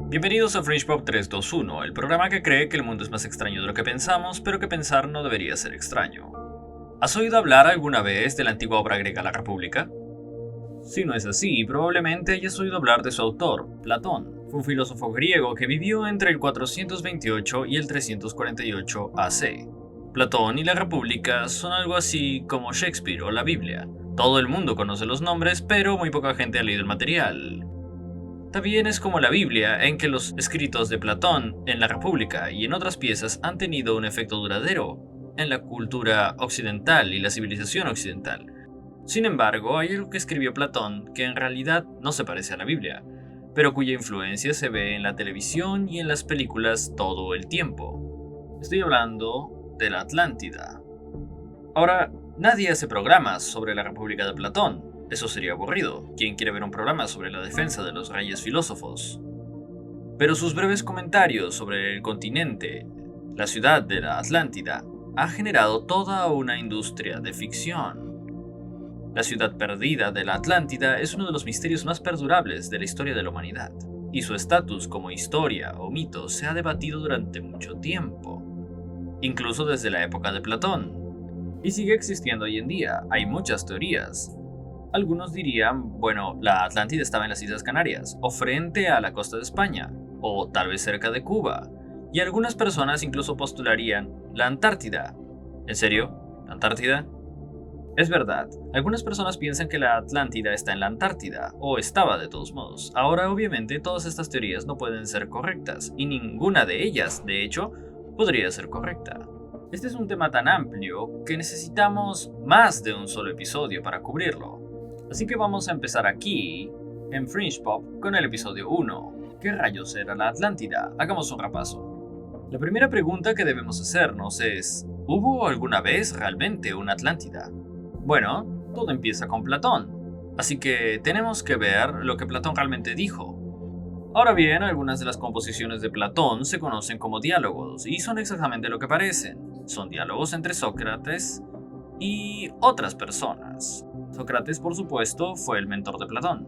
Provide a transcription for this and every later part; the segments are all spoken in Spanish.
Bienvenidos a Fringe Pop 321, el programa que cree que el mundo es más extraño de lo que pensamos, pero que pensar no debería ser extraño. ¿Has oído hablar alguna vez de la antigua obra griega La República? Si no es así, probablemente hayas oído hablar de su autor, Platón. Fue un filósofo griego que vivió entre el 428 y el 348 AC. Platón y La República son algo así como Shakespeare o la Biblia. Todo el mundo conoce los nombres, pero muy poca gente ha leído el material. También es como la Biblia, en que los escritos de Platón en La República y en otras piezas han tenido un efecto duradero en la cultura occidental y la civilización occidental. Sin embargo, hay algo que escribió Platón que en realidad no se parece a la Biblia, pero cuya influencia se ve en la televisión y en las películas todo el tiempo. Estoy hablando de la Atlántida. Ahora, nadie hace programas sobre la República de Platón. Eso sería aburrido. ¿Quién quiere ver un programa sobre la defensa de los reyes filósofos? Pero sus breves comentarios sobre el continente, la ciudad de la Atlántida, ha generado toda una industria de ficción. La ciudad perdida de la Atlántida es uno de los misterios más perdurables de la historia de la humanidad, y su estatus como historia o mito se ha debatido durante mucho tiempo, incluso desde la época de Platón, y sigue existiendo hoy en día. Hay muchas teorías. Algunos dirían, bueno, la Atlántida estaba en las Islas Canarias, o frente a la costa de España, o tal vez cerca de Cuba, y algunas personas incluso postularían la Antártida. ¿En serio? ¿La Antártida? Es verdad, algunas personas piensan que la Atlántida está en la Antártida, o estaba de todos modos. Ahora, obviamente, todas estas teorías no pueden ser correctas, y ninguna de ellas, de hecho, podría ser correcta. Este es un tema tan amplio que necesitamos más de un solo episodio para cubrirlo. Así que vamos a empezar aquí, en Fringe Pop, con el episodio 1. ¿Qué rayos era la Atlántida? Hagamos un repaso. La primera pregunta que debemos hacernos es, ¿hubo alguna vez realmente una Atlántida? Bueno, todo empieza con Platón, así que tenemos que ver lo que Platón realmente dijo. Ahora bien, algunas de las composiciones de Platón se conocen como diálogos, y son exactamente lo que parecen. Son diálogos entre Sócrates y otras personas. Sócrates, por supuesto, fue el mentor de Platón.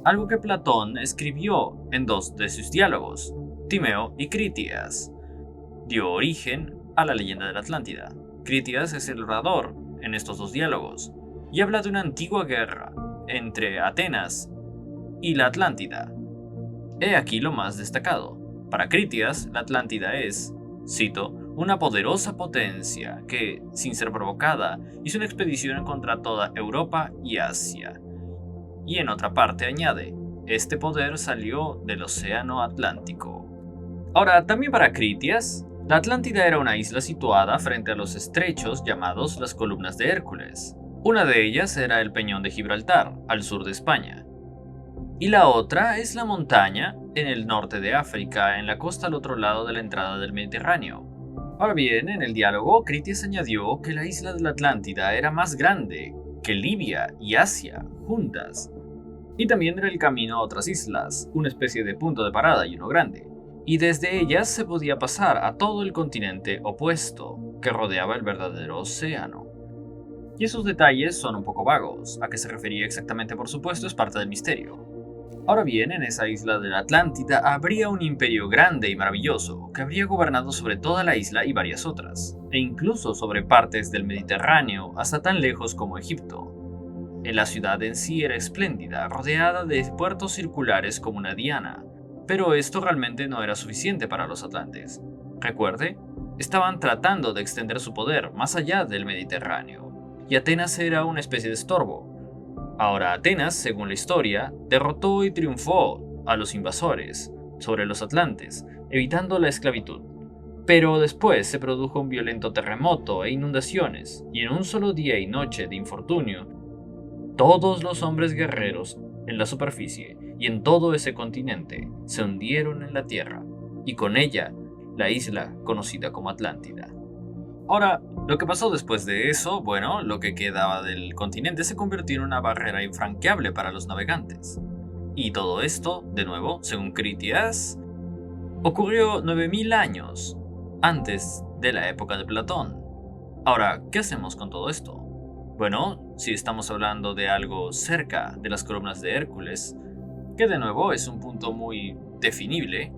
Algo que Platón escribió en dos de sus diálogos, Timeo y Critias, dio origen a la leyenda de la Atlántida. Critias es el orador en estos dos diálogos y habla de una antigua guerra entre Atenas y la Atlántida. He aquí lo más destacado. Para Critias, la Atlántida es, cito, una poderosa potencia que, sin ser provocada, hizo una expedición contra toda Europa y Asia. Y en otra parte añade, este poder salió del océano Atlántico. Ahora, también para Critias, la Atlántida era una isla situada frente a los estrechos llamados las Columnas de Hércules. Una de ellas era el Peñón de Gibraltar, al sur de España. Y la otra es la montaña en el norte de África, en la costa al otro lado de la entrada del Mediterráneo. Ahora bien, en el diálogo, Critias añadió que la isla de la Atlántida era más grande que Libia y Asia juntas, y también era el camino a otras islas, una especie de punto de parada y uno grande, y desde ellas se podía pasar a todo el continente opuesto que rodeaba el verdadero océano. Y esos detalles son un poco vagos. A qué se refería exactamente, por supuesto, es parte del misterio. Ahora bien, en esa isla de la Atlántida habría un imperio grande y maravilloso que habría gobernado sobre toda la isla y varias otras, e incluso sobre partes del Mediterráneo hasta tan lejos como Egipto. La ciudad en sí era espléndida, rodeada de puertos circulares como una diana, pero esto realmente no era suficiente para los atlantes. Recuerde, estaban tratando de extender su poder más allá del Mediterráneo, y Atenas era una especie de estorbo. Ahora Atenas, según la historia, derrotó y triunfó a los invasores sobre los atlantes, evitando la esclavitud. Pero después se produjo un violento terremoto e inundaciones, y en un solo día y noche de infortunio, todos los hombres guerreros en la superficie y en todo ese continente se hundieron en la tierra, y con ella la isla conocida como Atlántida. Ahora, lo que pasó después de eso, bueno, lo que quedaba del continente se convirtió en una barrera infranqueable para los navegantes. Y todo esto, de nuevo, según Critias, ocurrió 9000 años antes de la época de Platón. Ahora, ¿qué hacemos con todo esto? Bueno, si estamos hablando de algo cerca de las columnas de Hércules, que de nuevo es un punto muy definible,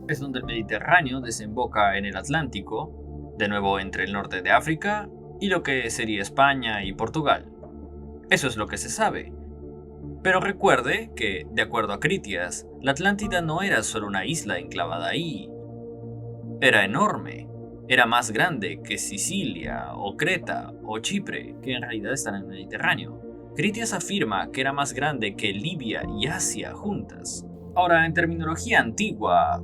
es donde el Mediterráneo desemboca en el Atlántico, de nuevo entre el norte de África y lo que sería España y Portugal. Eso es lo que se sabe. Pero recuerde que, de acuerdo a Critias, la Atlántida no era solo una isla enclavada ahí. Era enorme. Era más grande que Sicilia, o Creta, o Chipre, que en realidad están en el Mediterráneo. Critias afirma que era más grande que Libia y Asia juntas. Ahora, en terminología antigua,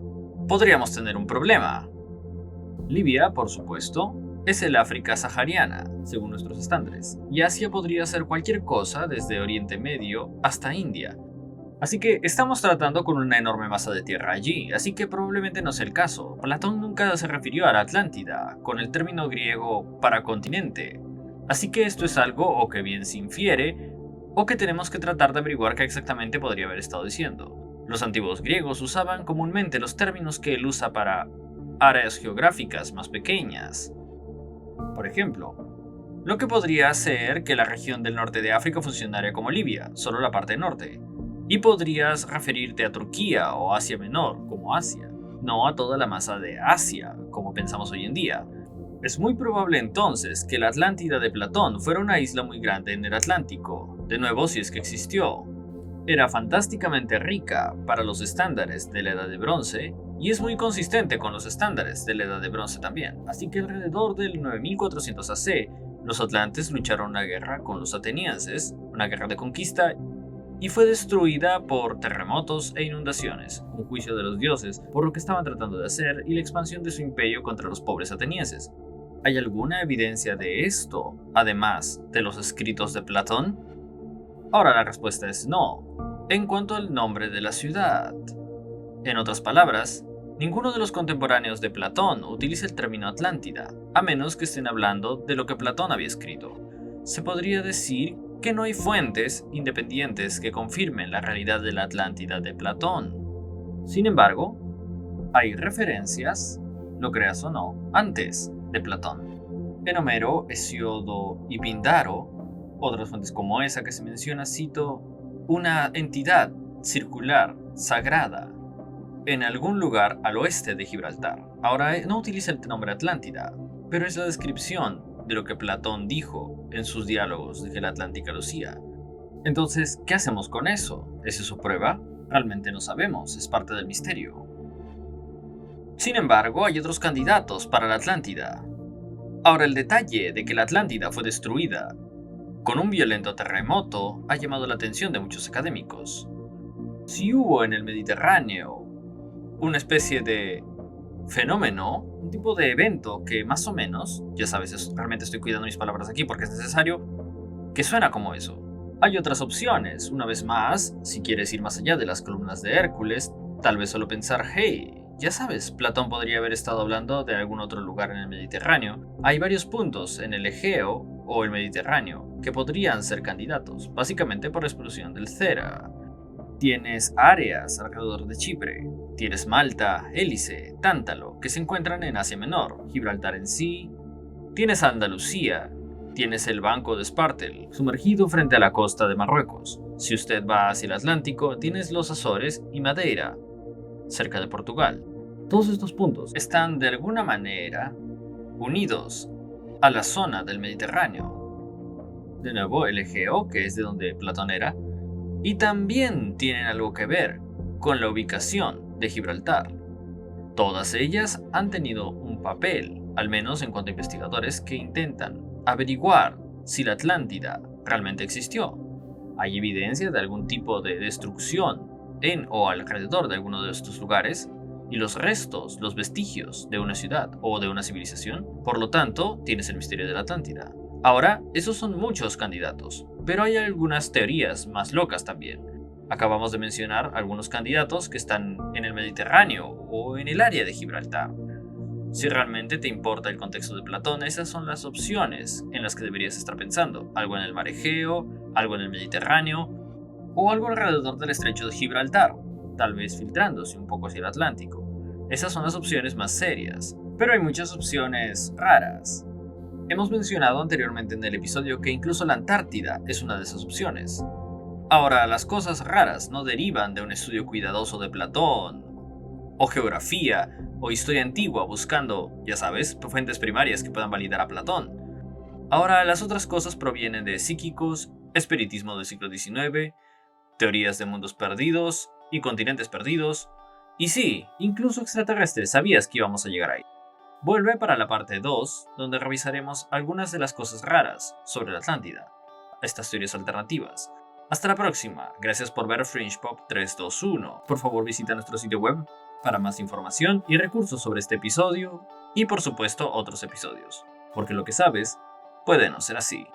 podríamos tener un problema. Libia, por supuesto, es el África sahariana, según nuestros estándares, y Asia podría ser cualquier cosa desde Oriente Medio hasta India. Así que estamos tratando con una enorme masa de tierra allí, así que probablemente no sea el caso. Platón nunca se refirió a la Atlántida, con el término griego para continente. Así que esto es algo o que bien se infiere, o que tenemos que tratar de averiguar qué exactamente podría haber estado diciendo. Los antiguos griegos usaban comúnmente los términos que él usa para áreas geográficas más pequeñas. Por ejemplo, lo que podría hacer que la región del norte de África funcionara como Libia, solo la parte norte. Y podrías referirte a Turquía o Asia Menor como Asia, no a toda la masa de Asia, como pensamos hoy en día. Es muy probable entonces que la Atlántida de Platón fuera una isla muy grande en el Atlántico, de nuevo si es que existió. Era fantásticamente rica para los estándares de la Edad de Bronce, y es muy consistente con los estándares de la Edad de Bronce también. Así que alrededor del 9400 AC, los atlantes lucharon una guerra con los atenienses, una guerra de conquista, y fue destruida por terremotos e inundaciones, un juicio de los dioses por lo que estaban tratando de hacer y la expansión de su imperio contra los pobres atenienses. ¿Hay alguna evidencia de esto, además de los escritos de Platón? Ahora la respuesta es no, en cuanto al nombre de la ciudad. En otras palabras, ninguno de los contemporáneos de Platón utiliza el término Atlántida, a menos que estén hablando de lo que Platón había escrito. Se podría decir que no hay fuentes independientes que confirmen la realidad de la Atlántida de Platón. Sin embargo, hay referencias, lo creas o no, antes de Platón. En Homero, Hesiodo y Píndaro, otras fuentes como esa que se menciona, cito, una entidad circular, sagrada, en algún lugar al oeste de Gibraltar. Ahora no utiliza el nombre Atlántida, pero es la descripción de lo que Platón dijo en sus diálogos de que la Atlántica lucía. Entonces, ¿qué hacemos con eso? ¿Es eso prueba? Realmente no sabemos, es parte del misterio. Sin embargo, hay otros candidatos para la Atlántida. Ahora, el detalle de que la Atlántida fue destruida con un violento terremoto ha llamado la atención de muchos académicos. Si hubo en el Mediterráneo una especie de fenómeno, un tipo de evento que más o menos, ya sabes, realmente estoy cuidando mis palabras aquí porque es necesario, que suena como eso. Hay otras opciones, una vez más, si quieres ir más allá de las columnas de Hércules, tal vez solo pensar, hey, ya sabes, Platón podría haber estado hablando de algún otro lugar en el Mediterráneo. Hay varios puntos en el Egeo o el Mediterráneo que podrían ser candidatos, básicamente por la explosión del Cera. Tienes áreas alrededor de Chipre, tienes Malta, Hélice, Tántalo, que se encuentran en Asia Menor, Gibraltar en sí, tienes Andalucía, tienes el Banco de Espartel, sumergido frente a la costa de Marruecos. Si usted va hacia el Atlántico, tienes los Azores y Madeira, cerca de Portugal. Todos estos puntos están de alguna manera unidos a la zona del Mediterráneo. De nuevo, el Egeo, que es de donde Platón era, y también tienen algo que ver con la ubicación de Gibraltar. Todas ellas han tenido un papel, al menos en cuanto a investigadores que intentan averiguar si la Atlántida realmente existió. ¿Hay evidencia de algún tipo de destrucción en o alrededor de alguno de estos lugares? Y los restos, los vestigios de una ciudad o de una civilización. Por lo tanto, tienes el misterio de la Atlántida. Ahora, esos son muchos candidatos, pero hay algunas teorías más locas también. Acabamos de mencionar algunos candidatos que están en el Mediterráneo o en el área de Gibraltar. Si realmente te importa el contexto de Platón, esas son las opciones en las que deberías estar pensando. Algo en el mar Egeo, algo en el Mediterráneo o algo alrededor del estrecho de Gibraltar, tal vez filtrándose un poco hacia el Atlántico. Esas son las opciones más serias, pero hay muchas opciones raras. Hemos mencionado anteriormente en el episodio que incluso la Antártida es una de esas opciones. Ahora, las cosas raras no derivan de un estudio cuidadoso de Platón o geografía, o historia antigua buscando, ya sabes, fuentes primarias que puedan validar a Platón. Ahora, las otras cosas provienen de psíquicos, espiritismo del siglo XIX, teorías de mundos perdidos y continentes perdidos, y sí, incluso extraterrestres. ¿Sabías que íbamos a llegar ahí? Vuelve para la parte 2, donde revisaremos algunas de las cosas raras sobre la Atlántida, estas teorías alternativas. Hasta la próxima, gracias por ver Fringe Pop 321. Por favor visita nuestro sitio web para más información y recursos sobre este episodio y por supuesto otros episodios, porque lo que sabes puede no ser así.